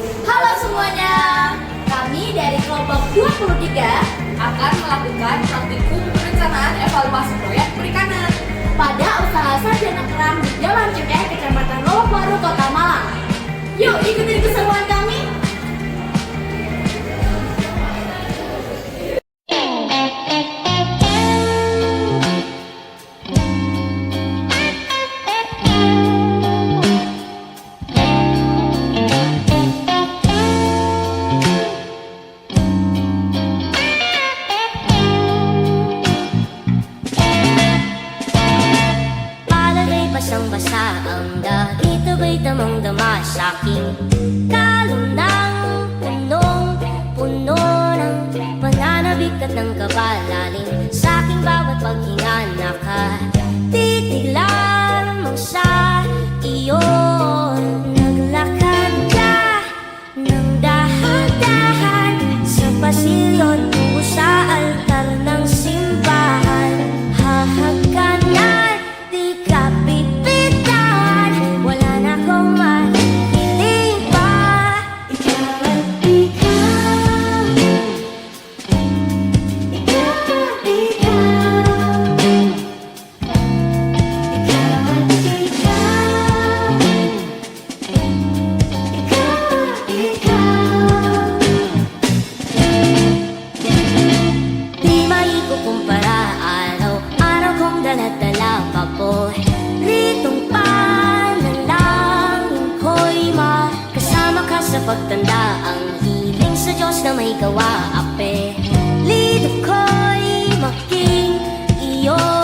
Halo semuanya, kami dari kelompok 23 akan melakukan praktikum perencanaan evaluasi proyek perikanan pada usaha sarjana kerang di Jalan Cengkeh, Kecamatan Lowok Baru, Kota Malang. Yuk ikuti keseruan kami. Basang-basa ang dahit abay damang-dama sa'king kalunang punong-puno ng pananabik at ng kabalaling sa'king bawat paghinga nakatitig lamang sa iyo. Naglakad ka ng dahan-dahan sa pasilyo tungo sa altar ng simbahan. Hahagkanan sa pagtanda ang hiling sa Diyos na may gawa. Apelido ko'y maging iyo.